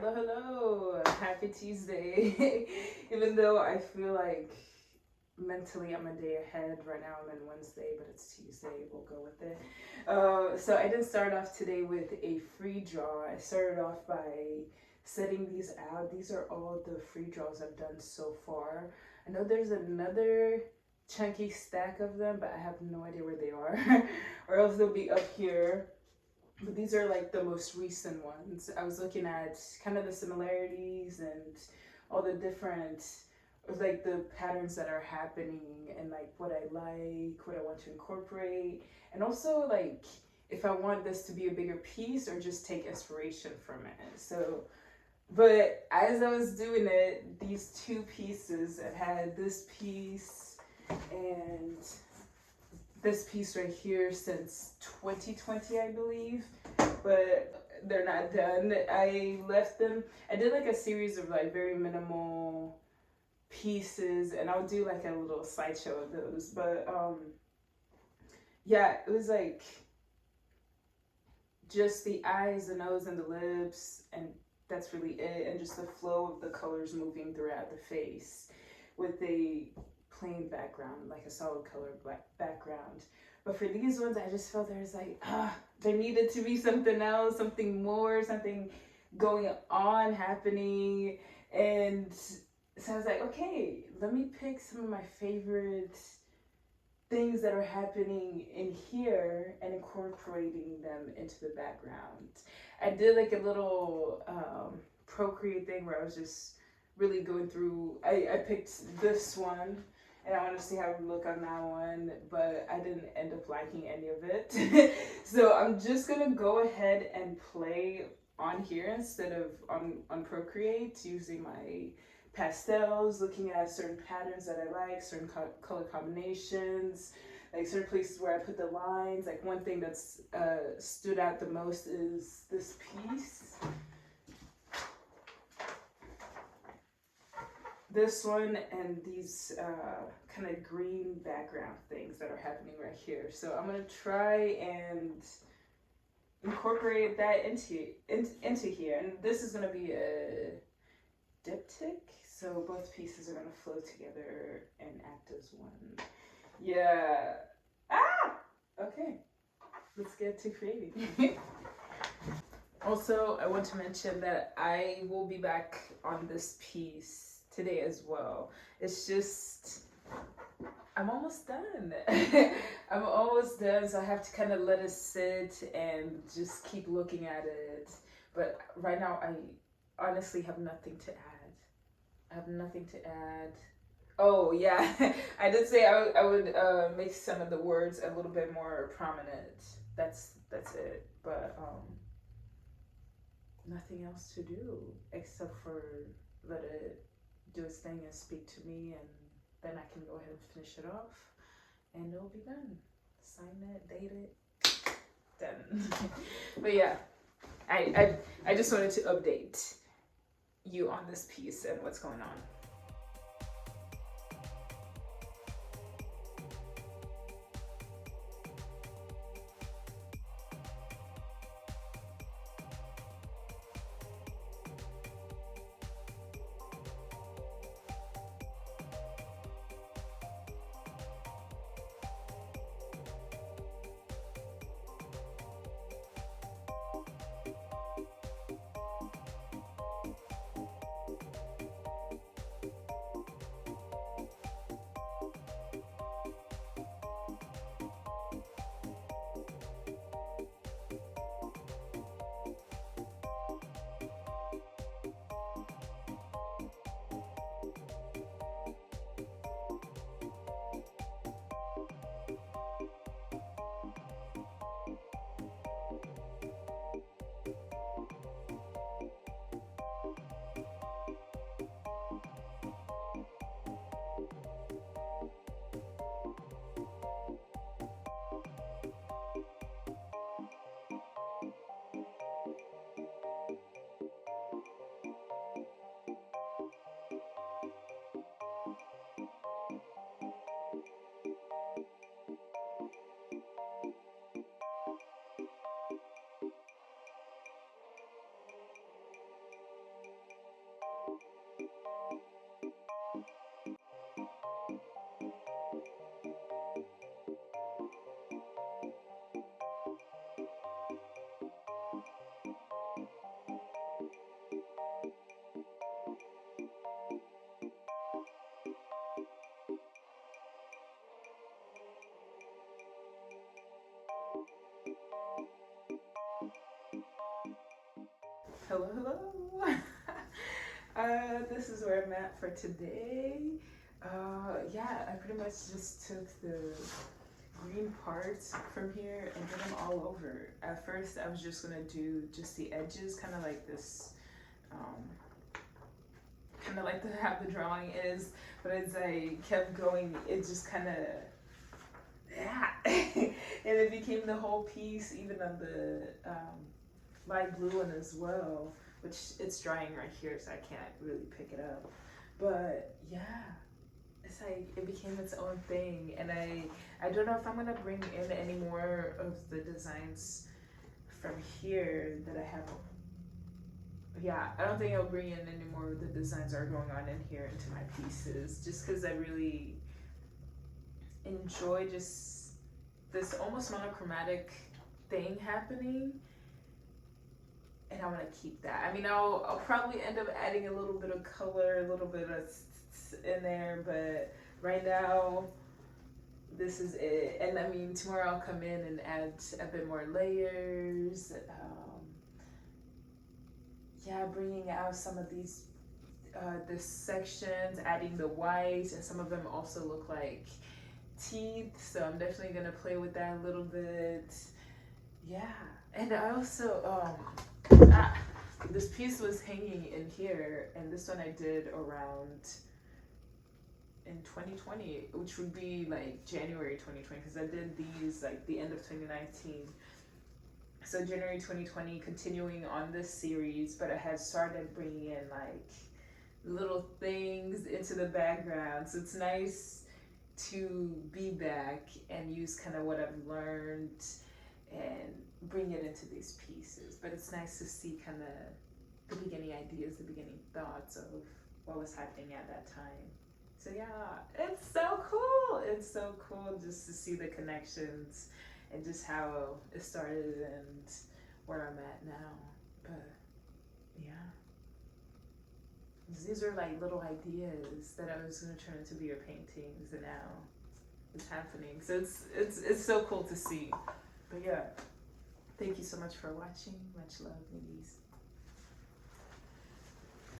Hello. Happy Tuesday. Even though I feel like mentally I'm a day ahead. Right now I'm in Wednesday, but it's Tuesday. We'll go with it. So I didn't start off today with a free draw. I started off by setting these out. These are all the free draws I've done so far. I know there's another chunky stack of them, but I have no idea where they are. Or else they'll be up here. But these are like the most recent ones. I was looking at kind of the similarities and all the different, like the patterns that are happening and like what I like, what I want to incorporate, and also like if I want this to be a bigger piece or just take inspiration from it. So, but as I was doing it, these two pieces, I had this piece and this piece right here since 2020, I believe, but they're not done. I left them. I did like a series of like very minimal pieces, and I'll do like a little slideshow of those. But yeah, it was like just the eyes, the nose, and the lips, and that's really it. And just the flow of the colors moving throughout the face with a plain background, like a solid color black background. But for these ones, I just felt there's like, there needed to be something else, something more, something going on, happening. And so I was like, okay, let me pick some of my favorite things that are happening in here and incorporating them into the background. I did like a little Procreate thing where I was just really going through, I picked this one and I want to see how it would look on that one, but I didn't end up liking any of it. So I'm just gonna go ahead and play on here instead of on Procreate, using my pastels, looking at certain patterns that I like, certain color combinations, like certain places where I put the lines. Like one thing that's stood out the most is this piece. This one and these kind of green background things that are happening right here. So I'm gonna try and incorporate that into here. And this is gonna be a diptych, so both pieces are gonna flow together and act as one. Yeah. Okay. Let's get to creating. Also, I want to mention that I will be back on this piece today as well. It's just, I'm almost done. I'm almost done, so I have to kind of let it sit and just keep looking at it. But right now, I honestly have nothing to add. I have nothing to add. Oh yeah, I did say I would make some of the words a little bit more prominent. That's it. But nothing else to do except for let it do its thing and speak to me, and then I can go ahead and finish it off and it'll be done. Sign it, date it, done. But yeah, I just wanted to update you on this piece and what's going on. Hello, hello. This is where I'm at for today. Yeah, I pretty much just took the green parts from here and did them all over. At first, I was just gonna do just the edges, kind of like this, kind of like how the drawing is. But as I kept going, it just kind of, yeah, and it became the whole piece, even on the light blue one as well, which it's drying right here, so I can't really pick it up. But yeah, it's like it became its own thing, and I don't know if I'm gonna bring in any more of the designs from here that I have. Yeah, I don't think I'll bring in any more of the designs that are going on in here into my pieces, just because I really enjoy just this almost monochromatic thing happening, and I want to keep that. I mean, I'll probably end up adding a little bit of color, a little bit of in there, but right now this is it. And I mean, tomorrow I'll come in and add a bit more layers. Yeah, bringing out some of these the sections, adding the white, and some of them also look like teeth, so I'm definitely gonna play with that a little bit. Yeah, and I also this piece was hanging in here, and this one I did around in 2020, which would be like January 2020, because I did these like the end of 2019. So January 2020, continuing on this series, but I had started bringing in like little things into the background. So it's nice to be back and use kind of what I've learned and bring it into these pieces. But it's nice to see kind of the beginning ideas, the beginning thoughts of what was happening at that time. So yeah, it's so cool. It's so cool just to see the connections and just how it started and where I'm at now. But yeah, these are like little ideas that I was gonna turn into bigger paintings, and now it's happening. So it's so cool to see. But yeah, thank you so much for watching. Much love, Nibizi.